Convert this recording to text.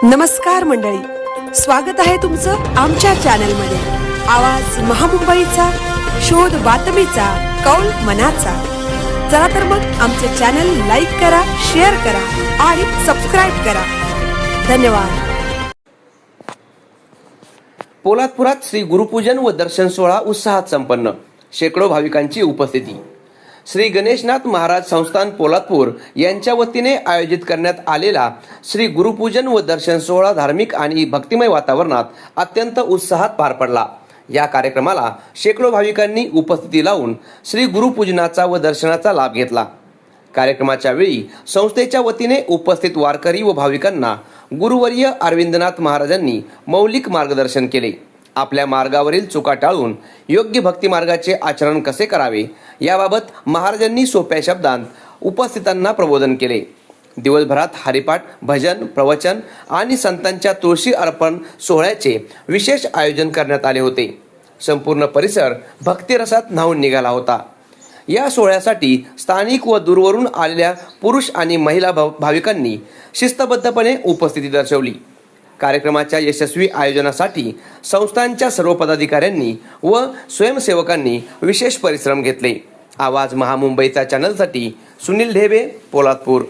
नमस्कार मंडळी, स्वागत आहे तुमचं आमच्या चॅनलमध्ये। आवाज महामुंबईचा, शोध बातमीचा, कौल मनाचा। चला तर मग आमचे चॅनल लाईक करा, शेअर करा आणि सबस्क्राइब करा। धन्यवाद। पोलादपुरात श्री गुरुपूजन व दर्शन सोहळा उत्साहात संपन्न। शेकडो भाविकांची उपस्थिती। श्री गणेशनाथ महाराज संस्थान पोलादपूर यांच्या वतीने आयोजित करण्यात आलेला श्री गुरुपूजन व दर्शन सोहळा धार्मिक आणि भक्तिमय वातावरणात अत्यंत उत्साहात पार पडला। या कार्यक्रमाला शेकडो भाविकांनी उपस्थिती लावून श्री गुरुपूजनाचा व दर्शनाचा लाभ घेतला। कार्यक्रमाच्या वेळी संस्थेच्या वतीने उपस्थित वारकरी व भाविकांना गुरुवर्य अरविंदनाथ महाराजांनी मौलिक मार्गदर्शन केले। आपल्या मार्गावरील चुका टाळून योग्य भक्ती मार्गाचे आचरण कसे करावे याबाबत महाराजांनी सोप्या शब्दांत उपस्थितांना प्रबोधन केले। दिवसभरात हरिपाठ, भजन, प्रवचन आणि संतांच्या तुळशी अर्पण सोहळ्याचे विशेष आयोजन करण्यात आले होते। संपूर्ण परिसर भक्तिरसात न्हाऊन निघाला होता। या सोहळ्यासाठी स्थानिक व दूरवरून आलेल्या पुरुष आणि महिला भाविकांनी शिस्तबद्धपणे उपस्थिती दर्शवली। कार्यक्रमाच्या यशस्वी आयोजनासाठी संस्थांच्या सर्व पदाधिकाऱ्यांनी व स्वयंसेवकांनी विशेष परिश्रम घेतले। आवाज महामुंबईचा चॅनलसाठी सुनील ढेबे, पोलादपूर।